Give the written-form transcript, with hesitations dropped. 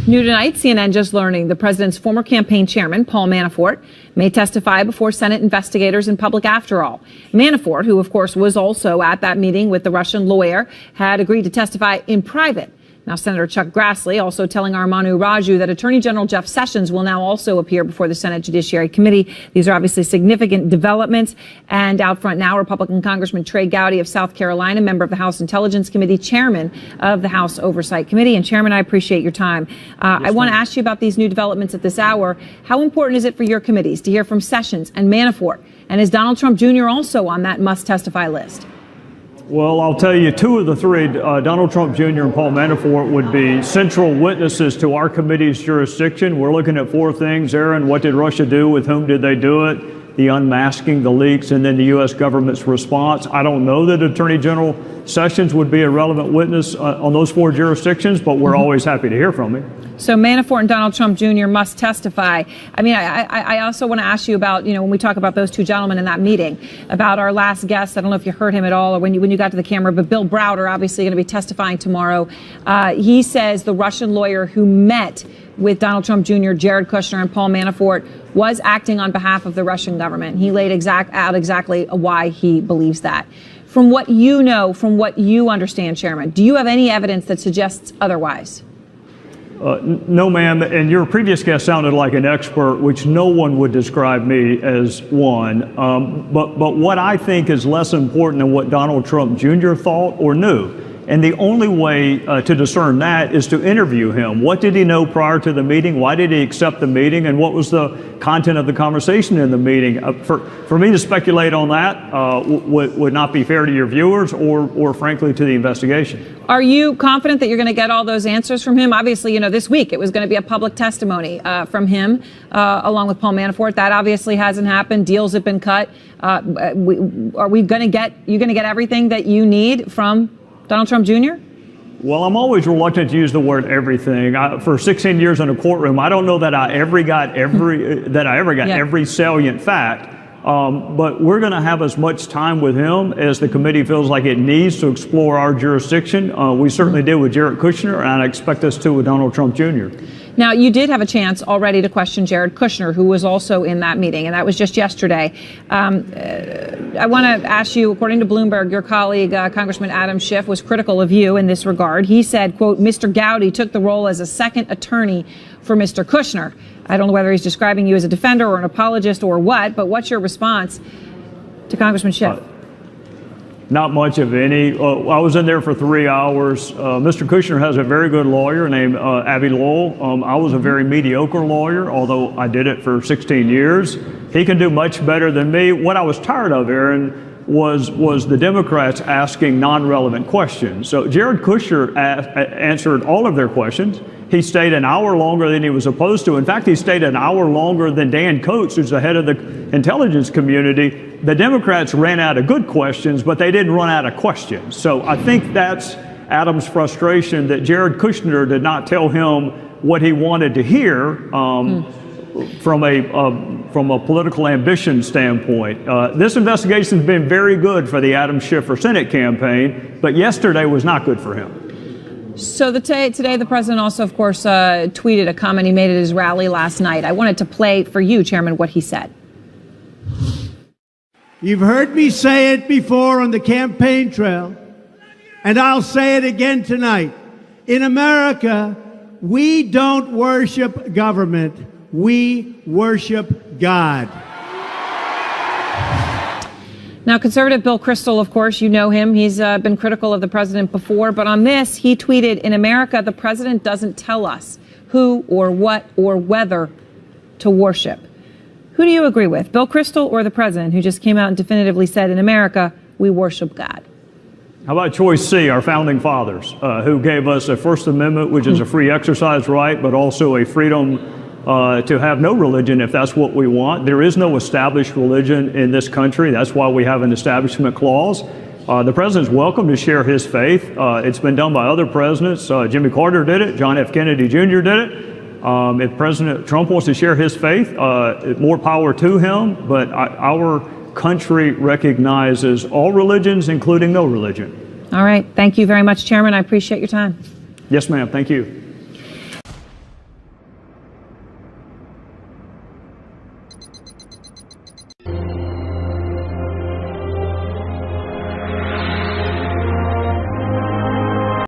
New tonight, CNN just learning the president's former campaign chairman, Paul Manafort, may testify before Senate investigators in public after all. Manafort, who of course was also at that meeting with the Russian lawyer, had agreed to testify in private. Now, Senator Chuck Grassley also telling our Manu Raju that Attorney General Jeff Sessions will now also appear before the Senate Judiciary Committee. These are obviously significant developments. And out front now, Republican Congressman Trey Gowdy of South Carolina, member of the House Intelligence Committee, chairman of the House Oversight Committee. And Chairman, I appreciate your time. I want to ask you about these new developments at this hour. How important is it for your committees to hear from Sessions and Manafort? And is Donald Trump Jr. also on that must testify list? Well, I'll tell you, two of the three, Donald Trump Jr. and Paul Manafort, would be central witnesses to our committee's jurisdiction. We're looking at four things. Erin, what did Russia do? With whom did they do it? The unmasking, the leaks, and then the U.S. government's response. I don't know that Attorney General Sessions would be a relevant witness on those four jurisdictions, but we're always happy to hear from him. So Manafort and Donald Trump Jr. must testify. I mean, I also want to ask you about, when we talk about those two gentlemen in that meeting, about our last guest. I don't know if you heard him at all or when you got to the camera, but Bill Browder obviously going to be testifying tomorrow. He says the Russian lawyer who met with Donald Trump Jr., Jared Kushner, and Paul Manafort was acting on behalf of the Russian government. He laid out exactly why he believes that. From what you know, from what you understand, Chairman, do you have any evidence that suggests otherwise? No, ma'am. And your previous guest sounded like an expert, which no one would describe me as one. But what I think is less important than what Donald Trump Jr. thought or knew. And the only way to discern that is to interview him. What did he know prior to the meeting? Why did he accept the meeting? And what was the content of the conversation in the meeting? For me to speculate on that would not be fair to your viewers or frankly, to the investigation. Are you confident that you're going to get all those answers from him? Obviously, this week it was going to be a public testimony from him along with Paul Manafort. That obviously hasn't happened. Deals have been cut. Are we going to get everything that you need from Donald Trump Jr.? Well, I'm always reluctant to use the word everything. For 16 years in a courtroom, I don't know that I ever got every salient fact. But we're going to have as much time with him as the committee feels like it needs to explore our jurisdiction. We certainly did with Jared Kushner, and I expect us to with Donald Trump Jr. Now, you did have a chance already to question Jared Kushner, who was also in that meeting, and that was just yesterday. I want to ask you, according to Bloomberg, your colleague, Congressman Adam Schiff, was critical of you in this regard. He said, quote, Mr. Gowdy took the role as a second attorney for Mr. Kushner. I don't know whether he's describing you as a defender or an apologist or what, but what's your response to Congressman Schiff? Not much of any. I was in there for 3 hours. Mr. Kushner has a very good lawyer named Abby Lowell. I was a very mediocre lawyer, although I did it for 16 years. He can do much better than me. What I was tired of, Erin, was the Democrats asking non-relevant questions. So Jared Kushner answered all of their questions. He stayed an hour longer than he was supposed to. In fact, he stayed an hour longer than Dan Coats, who's the head of the intelligence community. The Democrats ran out of good questions, but they didn't run out of questions. So I think that's Adam's frustration that Jared Kushner did not tell him what he wanted to hear from a political ambition standpoint. This investigation has been very good for the Adam Schiff for Senate campaign, but yesterday was not good for him. So today, the president also, of course, tweeted a comment he made at his rally last night. I wanted to play for you, Chairman, what he said. You've heard me say it before on the campaign trail, and I'll say it again tonight. In America, we don't worship government. We worship God. Now, conservative Bill Kristol, of course, you know him. He's been critical of the president before. But on this, he tweeted, in America, the president doesn't tell us who or what or whether to worship. Who do you agree with, Bill Kristol or the president, who just came out and definitively said, in America, we worship God? How about choice C, our founding fathers, who gave us a First Amendment, which is a free exercise right, but also a freedom to have no religion if that's what we want. There is no established religion in this country. That's why we have an establishment clause. The president's welcome to share his faith. It's been done by other presidents. Jimmy Carter did it. John F. Kennedy Jr. did it. If President Trump wants to share his faith, more power to him. But our country recognizes all religions, including no religion. All right. Thank you very much, Chairman. I appreciate your time. Yes, ma'am. Thank you.